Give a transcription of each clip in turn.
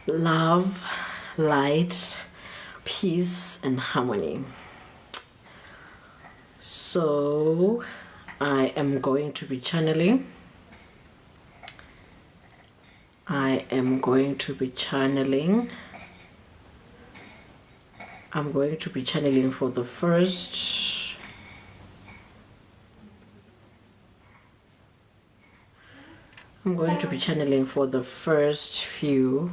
love, light, peace, and harmony. So I am going to be channeling. I'm going to be channeling for the first few.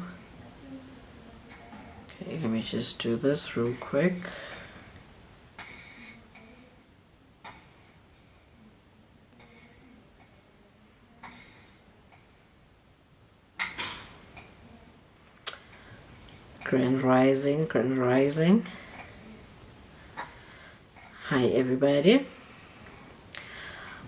Okay, let me just do this real quick. Grand rising. Hi everybody.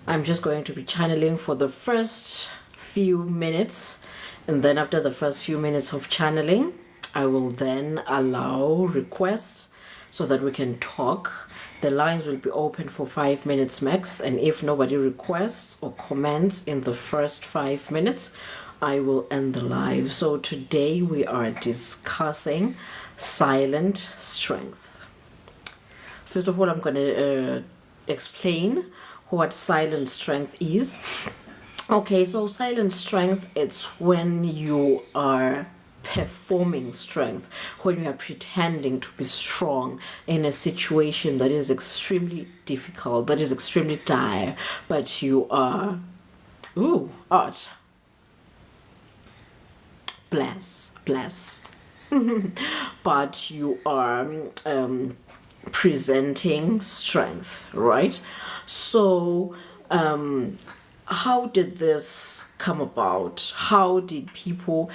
I'm just going to be channeling for the first few minutes, and then after the first few minutes of channeling, I will then allow requests so that we can talk. The lines will be open for 5 minutes max, and if nobody requests or comments in the first 5 minutes, I will end the live. So today we are discussing silent strength. First of all, I'm going to explain what silent strength is. Okay, so silent strength, it's when you are performing strength, when you are pretending to be strong in a situation that is extremely difficult, that is extremely dire, but you are art. Bless. But you are presenting strength, right? So how did this come about? How did people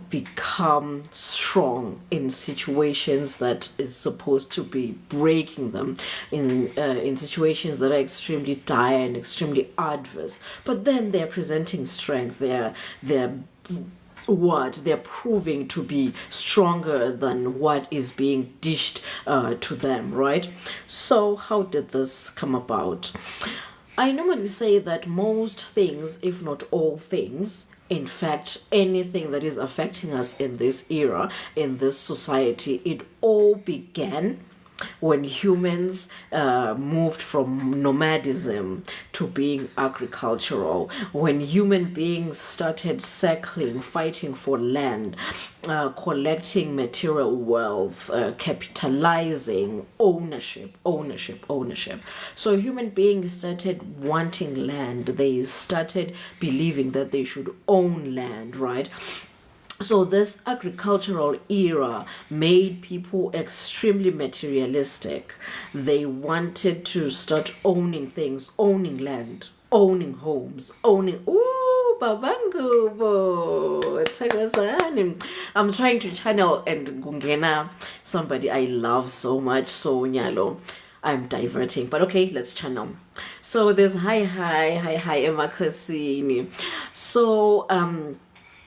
become strong in situations that is supposed to be breaking them, in situations that are extremely dire and extremely adverse, but then they're presenting strength? They're proving to be stronger than what is being dished to them, right? So how did this come about? I normally say that most things, if not all things, in fact, anything that is affecting us in this era, in this society, it all began when humans moved from nomadism to being agricultural, when human beings started circling, fighting for land, collecting material wealth, capitalizing, ownership. So human beings started wanting land. They started believing that they should own land, right? So this agricultural era made people extremely materialistic. They wanted to start owning things, owning land, owning homes, owning... I'm trying to channel and gungena somebody I love so much, so nyalo. I'm diverting, but okay, let's channel. So there's hi Emma Kosini. So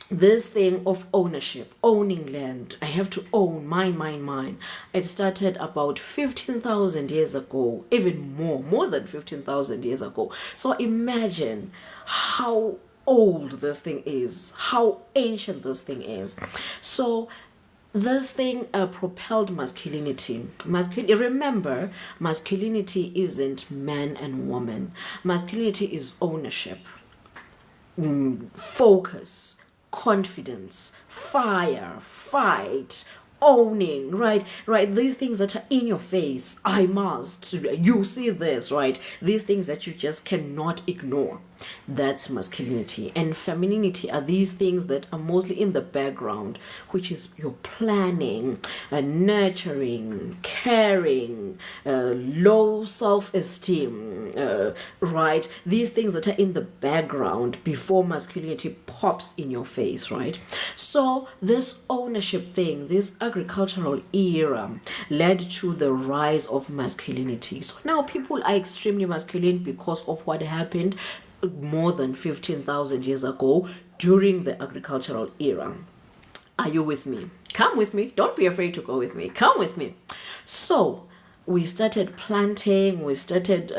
this thing of ownership, owning land, I have to own mine. It started about 15,000 years ago, even more than 15,000 years ago. So imagine how old this thing is, how ancient this thing is. So this thing propelled masculinity. Remember, masculinity isn't man and woman. Masculinity is ownership, focus, confidence, fire, fight, owning, right? These things that are in your face, I must, you see this, right? These things that you just cannot ignore. That's masculinity. And femininity are these things that are mostly in the background, which is your planning, nurturing, caring, low self-esteem, right? These things that are in the background before masculinity pops in your face, right? So this ownership thing, this agricultural era led to the rise of masculinity. So now people are extremely masculine because of what happened more than 15,000 years ago during the agricultural era. Are you with me? Come with me. Don't be afraid to go with me. Come with me. So we started planting, we started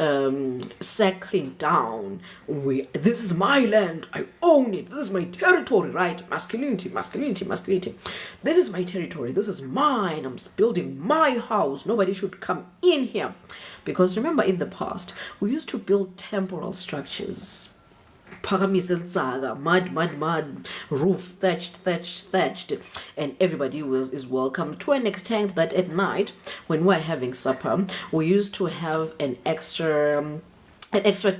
settling down. This is my land, I own it, this is my territory, right? Masculinity, masculinity, masculinity. This is my territory, this is mine, I'm building my house, nobody should come in here. Because remember, in the past, we used to build temporal structures. Mud, roof, thatched, and everybody is welcome, to an extent that at night, when we're having supper, we used to have an extra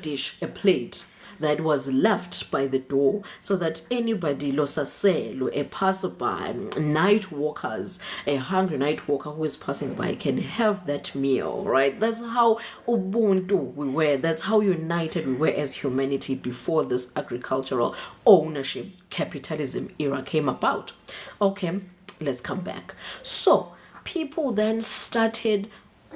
dish, a plate, that was left by the door, so that anybody, losaselo, a passerby, night walkers, a hungry night walker who is passing by, can have that meal, right? That's how ubuntu we were. That's how united we were as humanity before this agricultural ownership capitalism era came about. Okay, let's come back. So people then started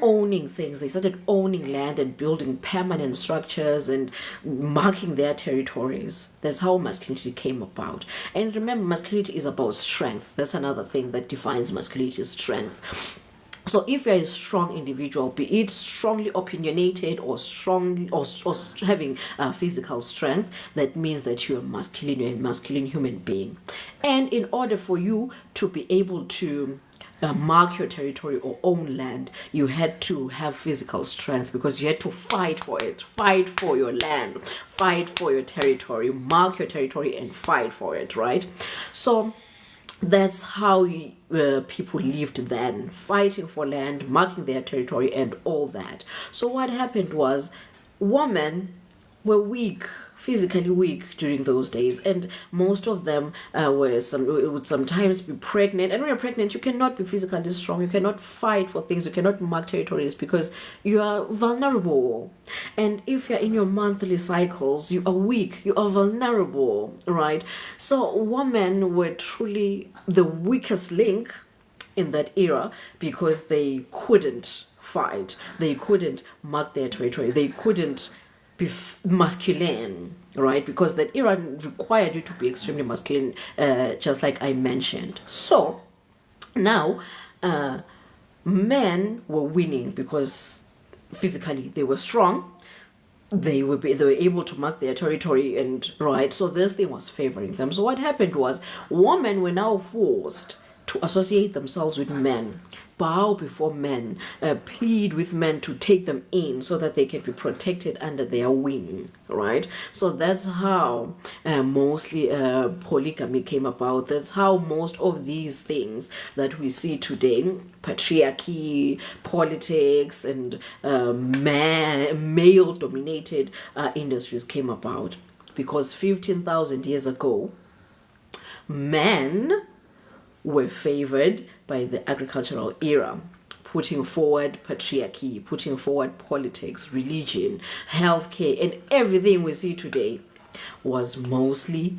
owning things. They started owning land and building permanent structures and marking their territories. That's how masculinity came about. And remember, masculinity is about strength. That's another thing that defines masculinity, is strength. So if you're a strong individual, be it strongly opinionated or strongly or having physical strength, that means that you're masculine, you're a masculine human being. And in order for you to be able to mark your territory or own land, you had to have physical strength, because you had to fight for it, fight for your land, fight for your territory, mark your territory and fight for it, right? So that's how people lived then, fighting for land, marking their territory and all that. So what happened was, women were weak, physically weak during those days, and most of them would sometimes be pregnant. And when you're pregnant, you cannot be physically strong, you cannot fight for things, you cannot mark territories, because you are vulnerable. And if you're in your monthly cycles, you are weak, you are vulnerable, right? So women were truly the weakest link in that era, because they couldn't fight, they couldn't mark their territory, they couldn't be masculine, right? Because that era required you to be extremely masculine, just like I mentioned. So now men were winning because physically they were strong, they were able to mark their territory, and right, so this thing was favoring them. So what happened was, women were now forced to associate themselves with men, bow before men, plead with men to take them in so that they can be protected under their wing, right? So that's how mostly polygamy came about. That's how most of these things that we see today, patriarchy, politics, and male-dominated industries came about. Because 15,000 years ago, men were favored by the agricultural era, putting forward patriarchy, putting forward politics, religion, healthcare, and everything we see today was mostly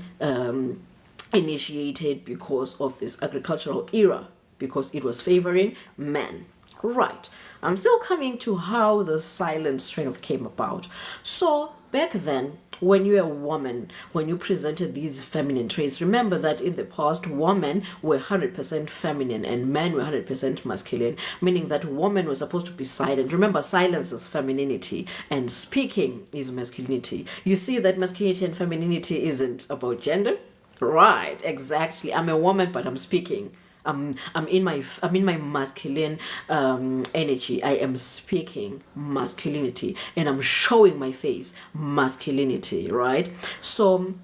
initiated because of this agricultural era, because it was favoring men. Right. I'm still coming to how the silent strength came about. So back then, when you're a woman, when you presented these feminine traits, remember that in the past, women were 100% feminine and men were 100% masculine, meaning that women were supposed to be silent. Remember, silence is femininity and speaking is masculinity. You see that masculinity and femininity isn't about gender? Right, exactly. I'm a woman, but I'm speaking. I'm in my masculine energy. I am speaking masculinity, and I'm showing my face masculinity, right? So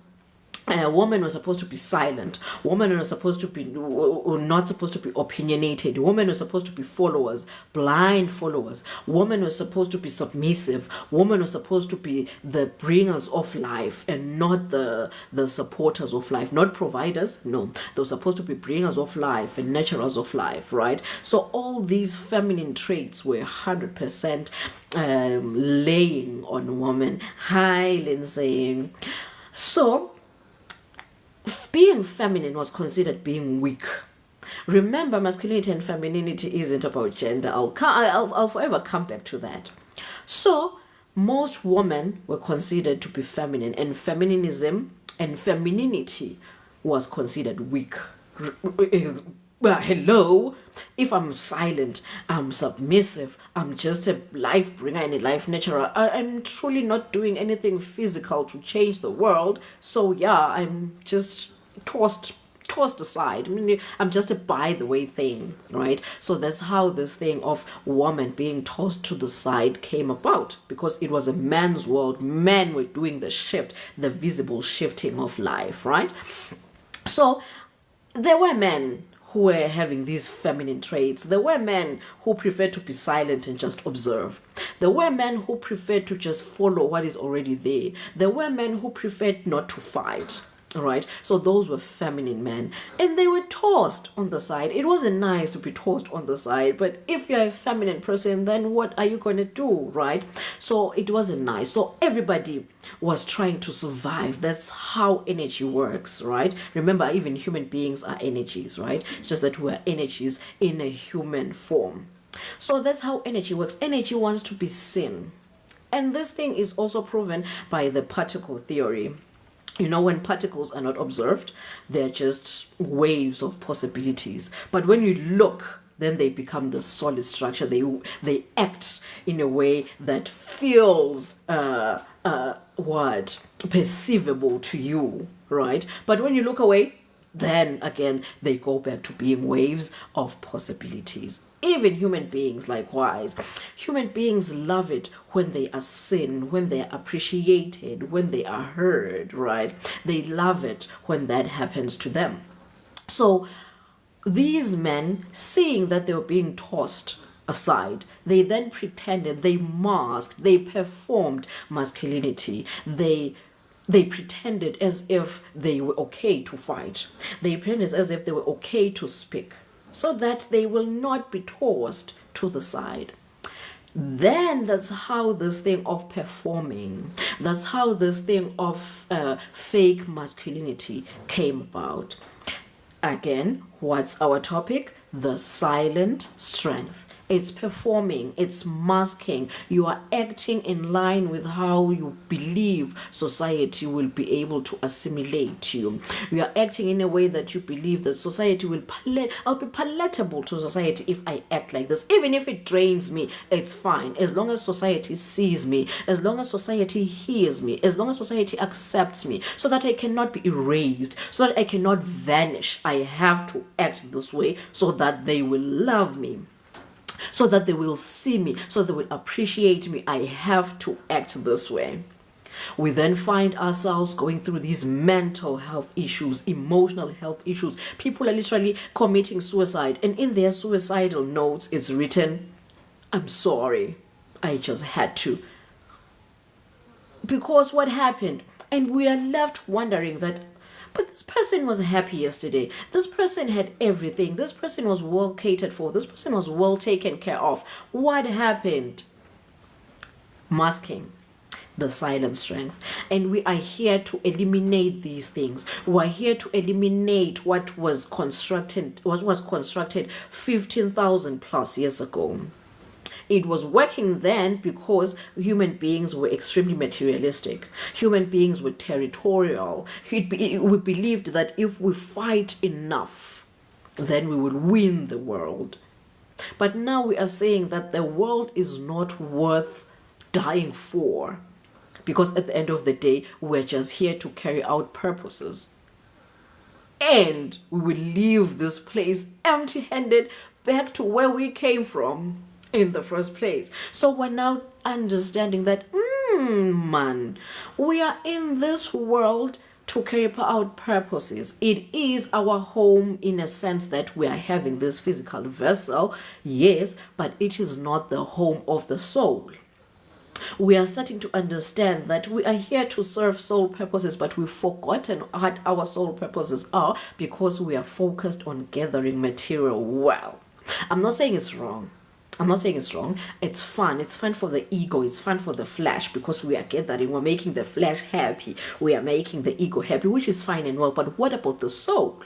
a woman was supposed to be silent. Women were supposed to be not supposed to be opinionated. Women were supposed to be followers, blind followers. Women were supposed to be submissive. Women were supposed to be the bringers of life and not the supporters of life, not providers. No, they were supposed to be bringers of life and nurturers of life, right? So all these feminine traits were 100% laying on women. Hi, Lindsay. So being feminine was considered being weak. Remember, masculinity and femininity isn't about gender. I'll forever come back to that. So most women were considered to be feminine, and feminism and femininity was considered weak. hello, if I'm silent, I'm submissive, I'm just a life bringer and a life nurturer, I'm truly not doing anything physical to change the world. So yeah, I'm just tossed aside. I mean, I'm just a by the way thing, right? So that's how this thing of woman being tossed to the side came about, because it was a man's world. Men were doing the shift, the visible shifting of life, right? So there were men who were having these feminine traits. There were men who preferred to be silent and just observe. There were men who preferred to just follow what is already there. There were men who preferred not to fight. All right, so those were feminine men, and they were tossed on the side. It wasn't nice to be tossed on the side, but if you're a feminine person, then what are you going to do, right? So it wasn't nice. So everybody was trying to survive. That's how energy works, right? Remember, even human beings are energies, right? It's just that we're energies in a human form. So that's how energy works. Energy wants to be seen, and this thing is also proven by the particle theory. You know, when particles are not observed, they're just waves of possibilities. But when you look, then they become the solid structure. They act in a way that feels what perceivable to you, right? But when you look away, then again they go back to being waves of possibilities. Even human beings, likewise. Human beings love it when they are seen, when they are appreciated, when they are heard, right? They love it when that happens to them. So these men, seeing that they were being tossed aside, they then pretended, they masked, they performed masculinity. They pretended as if they were okay to fight. They pretended as if they were okay to speak, so that they will not be tossed to the side. Then that's how this thing of performing, that's how this thing of fake masculinity came about. Again, what's our topic? The silent strength. It's performing, it's masking. You are acting in line with how you believe society will be able to assimilate you. You are acting in a way that you believe that society will I'll be palatable to society if I act like this. Even if it drains me, it's fine. As long as society sees me, as long as society hears me, as long as society accepts me, so that I cannot be erased, so that I cannot vanish. I have to act this way so that they will love me, so that they will see me, so they will appreciate me. I have to act this way. We then find ourselves going through these mental health issues, emotional health issues. People are literally committing suicide, and in their suicidal notes it's written, I'm sorry, I just had to. Because what happened? And we are left wondering that, but this person was happy yesterday. This person had everything. This person was well catered for. This person was well taken care of. What happened? Masking, the silent strength. And we are here to eliminate these things. We are here to eliminate what was constructed 15,000 plus years ago. It was working then because human beings were extremely materialistic. Human beings were territorial. We believed that if we fight enough, then we will win the world. But now we are saying that the world is not worth dying for, because at the end of the day, we're just here to carry out purposes. And we will leave this place empty-handed back to where we came from in the first place. So we're now understanding that, man, we are in this world to carry out purposes. It is our home in a sense that we are having this physical vessel, yes, but it is not the home of the soul. We are starting to understand that we are here to serve soul purposes, but we've forgotten what our soul purposes are because we are focused on gathering material wealth. I'm not saying it's wrong. It's fun. It's fun for the ego. It's fun for the flesh because we are gathering. We're making the flesh happy. We are making the ego happy, which is fine and well. But what about the soul?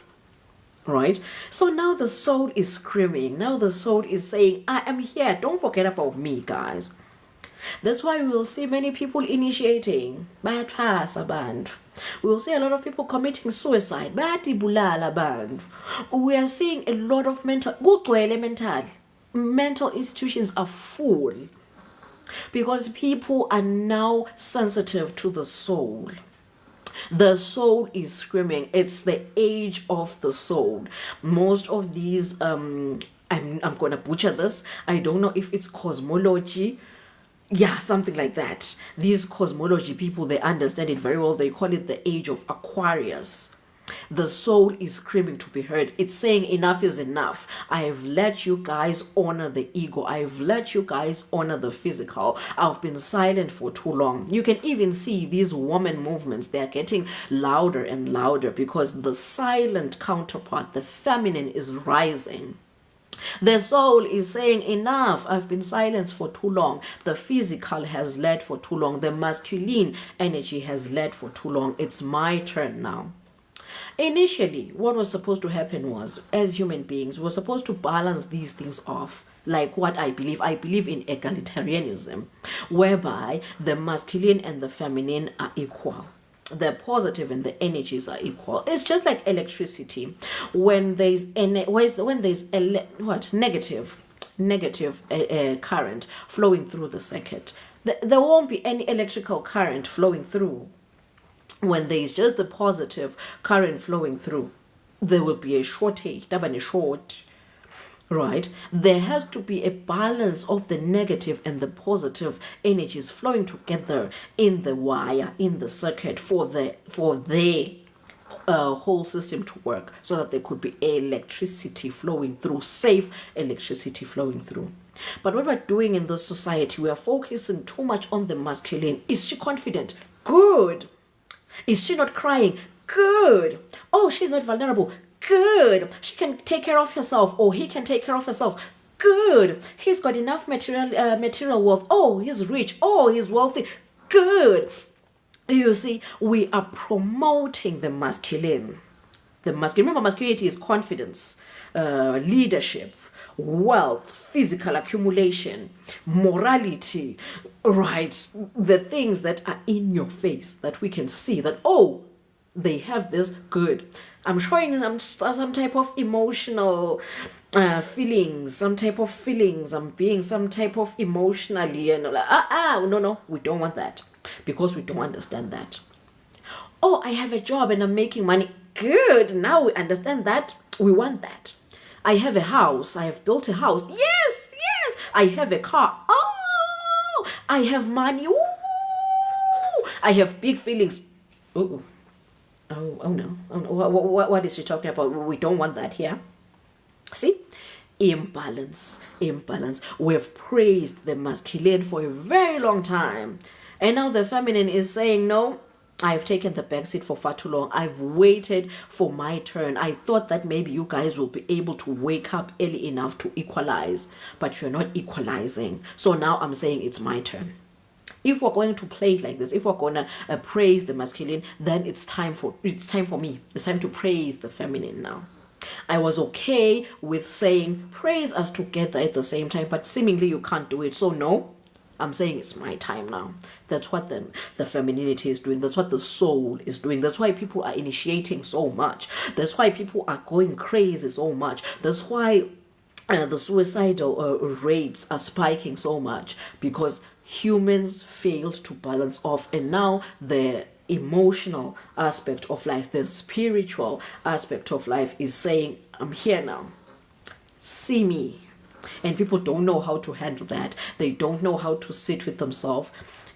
Right? So now the soul is screaming. Now the soul is saying, I am here. Don't forget about me, guys. That's why we will see many people initiating. Bayathwasa abantu. We will see a lot of people committing suicide. Bayatibulala abantu. We are seeing a lot of mental institutions are full because people are now sensitive to the soul. The soul is screaming. It's the age of the soul. Most of these I'm gonna butcher this. I don't know if it's cosmology. Yeah, something like that. These cosmology people, they understand it very well. They call it the age of Aquarius. The soul is screaming to be heard. It's saying enough is enough. I have let you guys honor the ego. I've let you guys honor the physical. I've been silent for too long. You can even see these woman movements. They are getting louder and louder because the silent counterpart, the feminine, is rising. The soul is saying enough. I've been silenced for too long. The physical has led for too long. The masculine energy has led for too long. It's my turn now. Initially, what was supposed to happen was, as human beings, we're supposed to balance these things off. Like what I believe in egalitarianism, whereby the masculine and the feminine are equal. The positive and the energies are equal. It's just like electricity. When there's negative current flowing through the circuit, there won't be any electrical current flowing through. When there is just the positive current flowing through, there will be a shortage, right? There has to be a balance of the negative and the positive energies flowing together in the wire, in the circuit, for the whole system to work, so that there could be electricity flowing through, safe electricity flowing through. But what we're doing in this society, we are focusing too much on the masculine. Is she confident? Good. Is she not crying? Good. Oh, she's not vulnerable. Good. She can take care of herself, or he can take care of herself. Good. He's got enough material wealth. Oh, he's rich. Oh, he's wealthy. Good. You see, we are promoting the masculine. The masculine. Remember, masculinity is confidence, leadership, wealth, physical accumulation, morality, right? The things that are in your face that we can see that, oh, they have this. Good. I'm showing some type of emotional feelings, some type of feelings. I'm being some type of emotionally, and no, we don't want that, because we don't understand that. Oh, I have a job and I'm making money. Good. Now we understand that. We want that. I have a house. I have built a house. Yes. I have a car. Oh, I have money. Ooh. I have big feelings. Ooh. Oh no. Oh, no. What is she talking about? We don't want that here. See? Imbalance. We've praised the masculine for a very long time. And now the feminine is saying, no, I've taken the backseat for far too long. I've waited for my turn. I thought that maybe you guys will be able to wake up early enough to equalize, but you're not equalizing. So now I'm saying it's my turn. If we're going to play it like this, if we're gonna praise the masculine, then it's time for me. It's time to praise the feminine now. I was okay with saying praise us together at the same time, but seemingly you can't do it. So no, I'm saying it's my time now. That's what the femininity is doing. That's what the soul is doing. That's why people are initiating so much. That's why people are going crazy so much. That's why the suicidal rates are spiking so much, because humans failed to balance off. And now the emotional aspect of life, the spiritual aspect of life is saying, I'm here now. See me. And people don't know how to handle that. They don't know how to sit with themselves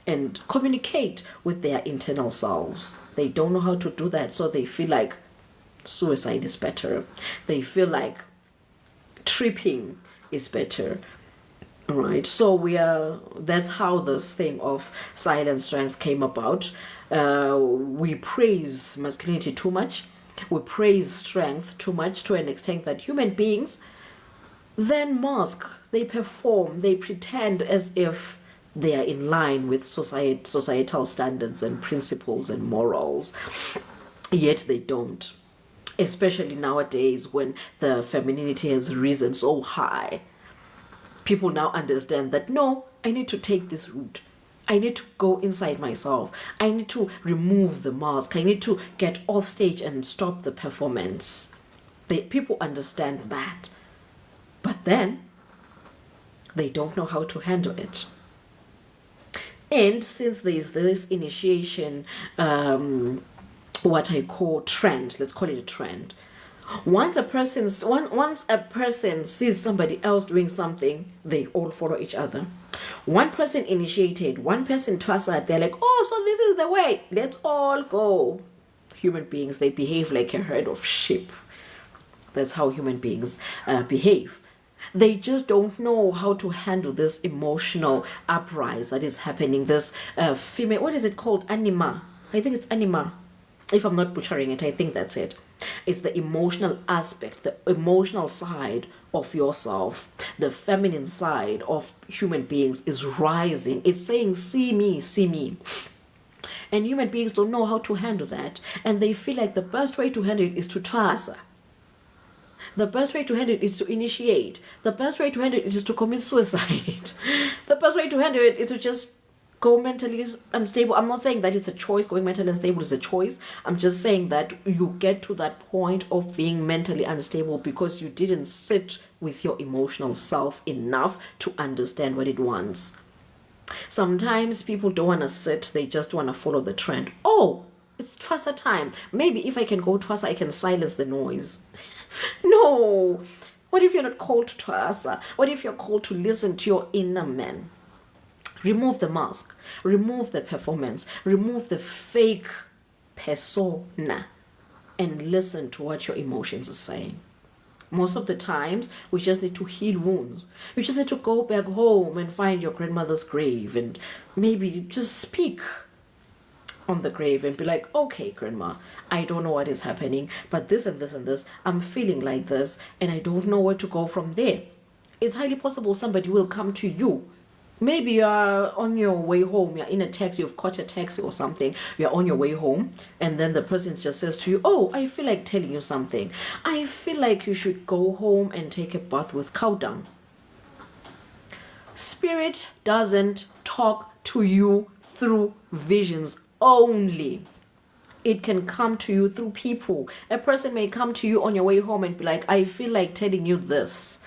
and communicate with their internal selves. They don't know how to do that. So they feel like suicide is better. They feel like tripping is better. Right. So that's how this thing of silent strength came about. We praise masculinity too much. We praise strength too much, to an extent that human beings then mask, they perform, they pretend as if they are in line with societal standards and principles and morals, yet they don't. Especially nowadays, when the femininity has risen so high, people now understand that no, I need to take this route. I need to go inside myself. I need to remove the mask. I need to get off stage and stop the performance. People understand that. But then they don't know how to handle it. And since there's this initiation, what I call trend, let's call it a trend. Once a person sees somebody else doing something, they all follow each other. One person initiated, one person trusted, they're like, oh, so this is the way, let's all go. Human beings, they behave like a herd of sheep. That's how human beings behave. They just don't know how to handle this emotional uprise that is happening. This female, what is it called? Anima. I think it's anima. If I'm not butchering it, I think that's it. It's the emotional aspect, the emotional side of yourself. The feminine side of human beings is rising. It's saying, see me, see me. And human beings don't know how to handle that. And they feel like the best way to handle it is to trust. The best way to handle it is to initiate. The best way to handle it is to commit suicide. The best way to handle it is to just go mentally unstable. I'm not saying that it's a choice. Going mentally unstable is a choice. I'm just saying that you get to that point of being mentally unstable because you didn't sit with your emotional self enough to understand what it wants. Sometimes people don't want to sit. They just want to follow the trend. Oh, it's Twasa time. Maybe if I can go Twasa, I can silence the noise. No. What if you're not called to Twasa? What if you're called to listen to your inner man? Remove the mask. Remove the performance. Remove the fake persona. And listen to what your emotions are saying. Most of the times, we just need to heal wounds. We just need to go back home and find your grandmother's grave and maybe just speak on the grave and be like, okay, grandma, I don't know what is happening, but this and this and this, I'm feeling like this, and I don't know where to go from there. It's highly possible somebody will come to you. Maybe you're on your way home, you're in a taxi, you've caught a taxi or something, you're on your way home, and then the person just says to you, oh, I feel like telling you something. I feel like you should go home and take a bath with cow dung. Spirit doesn't talk to you through visions only. It can come to you through people. A person may come to you on your way home and be like, I feel like telling you this.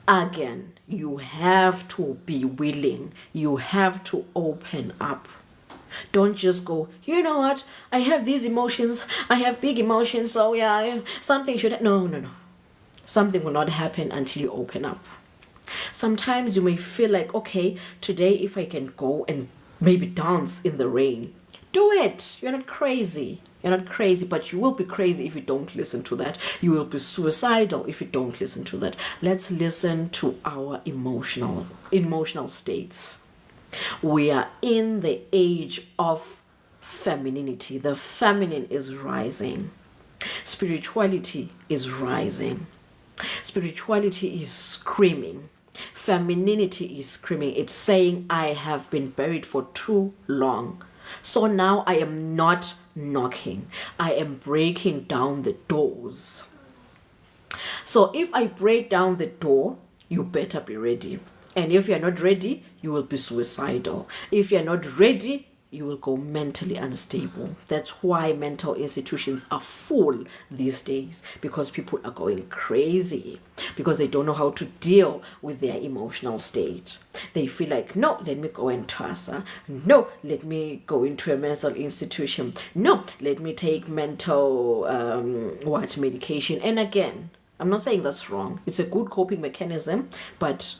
Again, you have to be willing. You have to open up. Don't just go, you know what? I have these emotions. I have big emotions. So yeah, something should... No. Something will not happen until you open up. Sometimes you may feel like, okay, today if I can go and maybe dance in the rain, do it. You're not crazy. You're not crazy, but you will be crazy if you don't listen to that. You will be suicidal if you don't listen to that. Let's listen to our emotional states. We are in the age of femininity. The feminine is rising. Spirituality is rising. Spirituality is screaming. Femininity is screaming. It's saying, I have been buried for too long. So now I am not knocking. I am breaking down the doors. So if I break down the door, you better be ready. And if you're not ready, you will be suicidal. If you're not ready, you will go mentally unstable. That's why mental institutions are full these days, because people are going crazy because they don't know how to deal with their emotional state. They feel like, no, let me go and TASA. No, let me go into a mental institution. No, let me take mental medication. And again, I'm not saying that's wrong. It's a good coping mechanism, but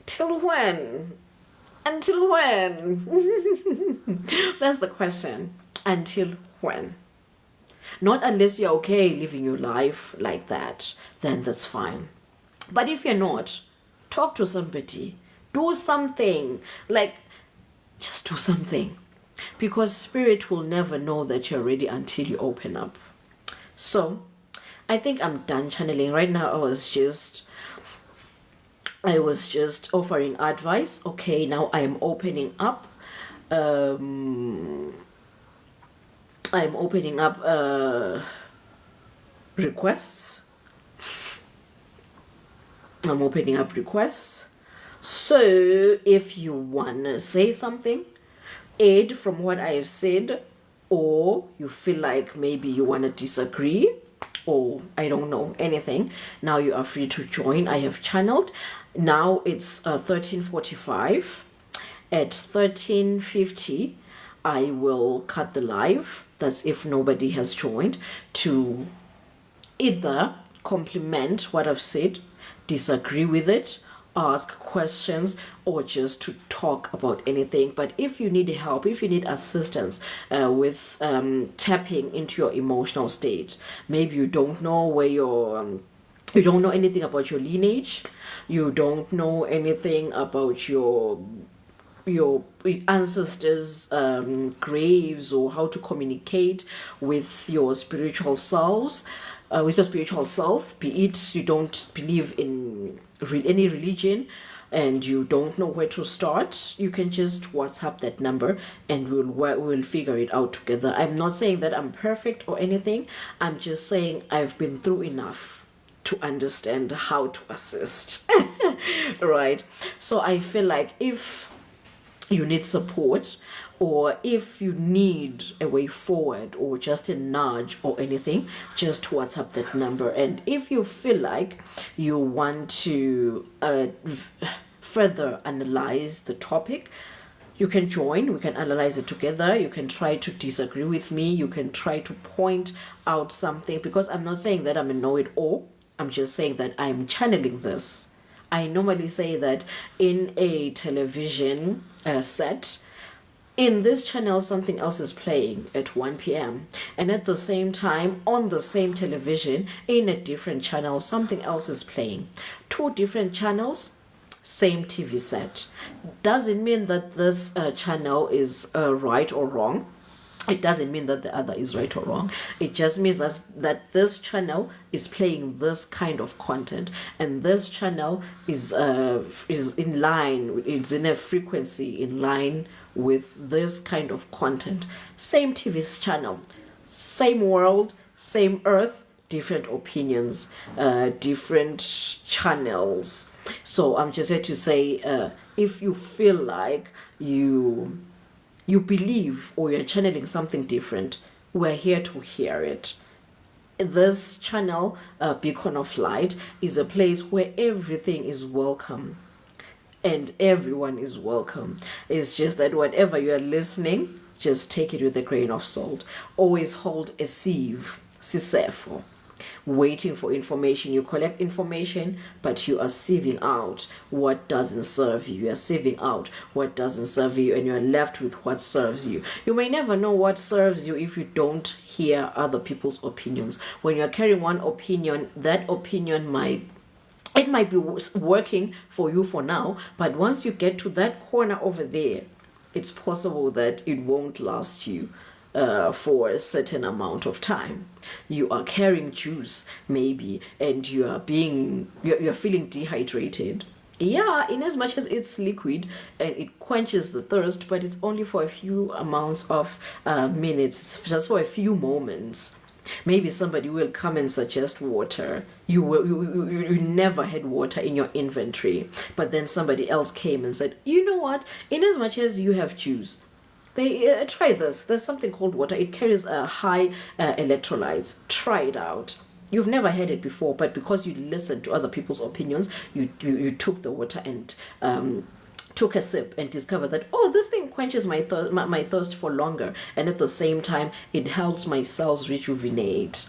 till when? Until when? That's the question. Until when? Not unless you're okay living your life like that, then that's fine. But if you're not, talk to somebody. Do something. Like, just do something. Because spirit will never know that you're ready until you open up. So, I think I'm done channeling. Right now, I was just offering advice. Okay, now I am opening up. I'm opening up requests. I'm opening up requests. So if you want to say something, add from what I have said, or you feel like maybe you want to disagree, or I don't know, anything, now you are free to join. I have channeled. Now it's 13:45. At 13:50, I will cut the live. That's if nobody has joined, to either compliment what I've said, disagree with it, ask questions, or just to talk about anything. But if you need help, if you need assistance with tapping into your emotional state, maybe you don't know where you don't know anything about your lineage, you don't know anything about your ancestors' graves, or how to communicate with your spiritual selves, with your spiritual self, be it you don't believe in any religion and you don't know where to start, you can just WhatsApp that number and we'll figure it out together. I'm not saying that I'm perfect or anything. I'm just saying I've been through enough to understand how to assist. Right? So I feel like if you need support, or if you need a way forward or just a nudge or anything, just WhatsApp that number. And if you feel like you want to further analyze the topic, you can join, we can analyze it together. You can try to disagree with me, you can try to point out something, because I'm not saying that I'm a know-it-all. I'm just saying that I'm channeling this. I normally say that in a television set, in this channel something else is playing at 1 p.m. and at the same time on the same television in a different channel something else is playing. Two different channels, same TV set. Doesn't mean that this channel is right or wrong. It doesn't mean that the other is right or wrong. It just means that this channel is playing this kind of content, and this channel is in line, it's in a frequency in line with this kind of content. Same TV channel, same world, same earth, different opinions, different channels. So I'm just here to say, if you feel like you believe or you're channeling something different, we're here to hear it. This channel, Beacon of Light, is a place where everything is welcome and everyone is welcome. It's just that whatever you are listening, just take it with a grain of salt. Always hold a sieve, sisefo, waiting for information. You collect information, but you are sieving out what doesn't serve you. You are sieving out what doesn't serve you, and you're left with what serves you. You may never know what serves you if you don't hear other people's opinions. When you're carrying one opinion, that opinion might be working for you for now, but once you get to that corner over there, it's possible that it won't last you for a certain amount of time. You are carrying juice maybe, and you're feeling dehydrated. Yeah, in as much as it's liquid and it quenches the thirst, but it's only for a few amounts of minutes, just for a few moments. Maybe somebody will come and suggest water. You never had water in your inventory, but then somebody else came and said, you know what, in as much as you have juice, try this. There's something called water. It carries high electrolytes. Try it out. You've never had it before, but because you listened to other people's opinions, you took the water and took a sip and discovered that, oh, this thing quenches my thirst for longer, and at the same time it helps my cells rejuvenate.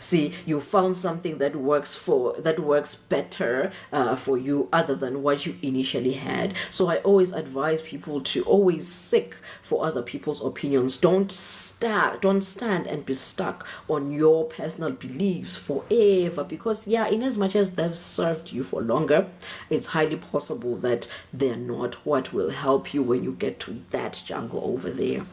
See, you found something that works better for you, other than what you initially had. So I always advise people to always seek for other people's opinions. Don't stand and be stuck on your personal beliefs forever, because in as much as they've served you for longer, it's highly possible that they're not what will help you when you get to that jungle over there.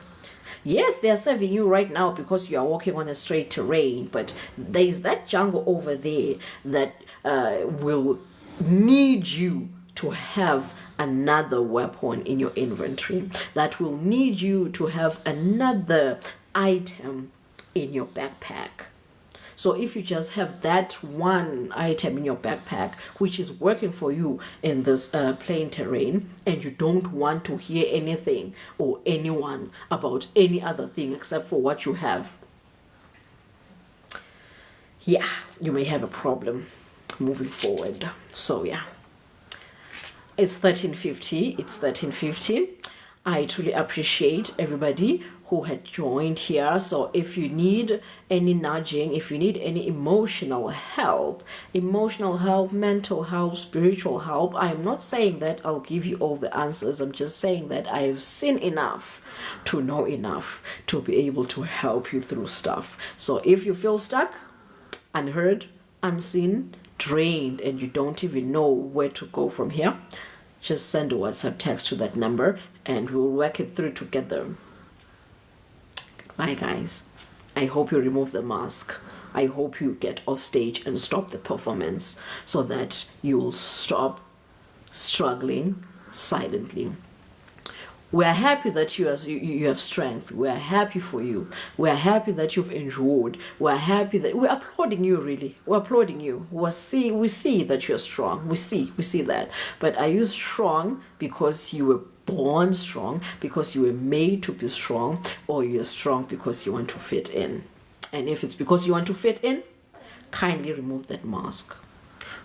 Yes, they are serving you right now because you are walking on a straight terrain, but there is that jungle over there that will need you to have another weapon in your inventory, that will need you to have another item in your backpack. So if you just have that one item in your backpack which is working for you in this plain terrain, and you don't want to hear anything or anyone about any other thing except for what you have, yeah, you may have a problem moving forward. So yeah, it's 1350. I truly appreciate everybody who had joined here. So if you need any nudging, if you need any emotional help, mental help, spiritual help, I'm not saying that I'll give you all the answers. I'm just saying that I have seen enough to know enough to be able to help you through stuff. So if you feel stuck, unheard, unseen, drained, and you don't even know where to go from here, just send a WhatsApp text to that number and we'll work it through together. Goodbye, guys. I hope you remove the mask. I hope you get off stage and stop the performance so that you'll stop struggling silently. We are happy that you have strength. We are happy for you. We are happy that you've endured. We are happy that we're applauding you. Really, we're applauding you. We see that you're strong. We see that. But are you strong because you were born strong, because you were made to be strong, or you're strong because you want to fit in? And if it's because you want to fit in, kindly remove that mask.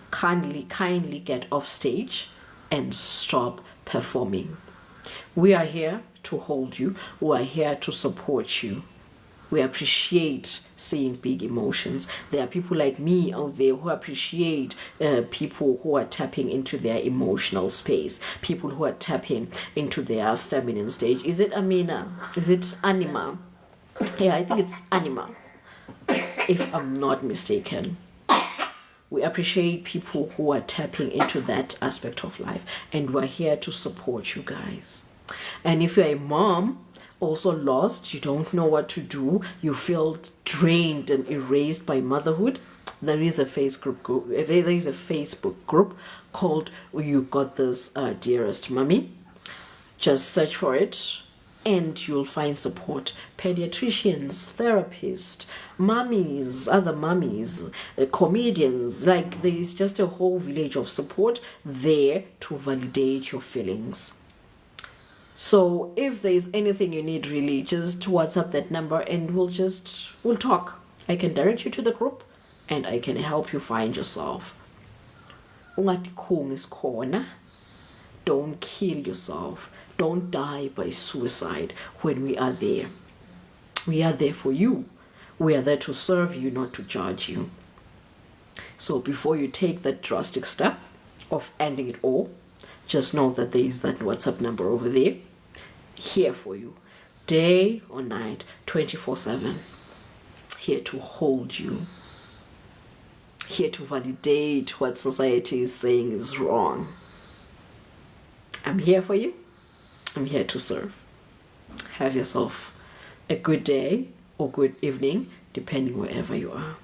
Kindly get off stage and stop performing. We are here to hold you. We are here to support you. We appreciate seeing big emotions. There are people like me out there who appreciate people who are tapping into their emotional space, people who are tapping into their feminine stage. Is it Amina? Is it Anima? Yeah, I think it's Anima, if I'm not mistaken. We appreciate people who are tapping into that aspect of life, and we're here to support you guys. And if you're a mom, also lost, you don't know what to do, you feel drained and erased by motherhood, there is a Facebook group called You Got This, Dearest Mommy. Just search for it and you'll find support. Pediatricians, therapists, mummies, other mummies, comedians, like there's just a whole village of support there to validate your feelings. So if there's anything you need, really, just WhatsApp that number and we'll talk. I can direct you to the group and I can help you find yourself. Ungatikung is corner. Don't kill yourself. Don't die by suicide when we are there. We are there for you. We are there to serve you, not to judge you. So before you take that drastic step of ending it all, just know that there is that WhatsApp number over there, here for you, day or night, 24/7, here to hold you, here to validate what society is saying is wrong. I'm here for you. I'm here to serve. Have yourself a good day or good evening, depending wherever you are.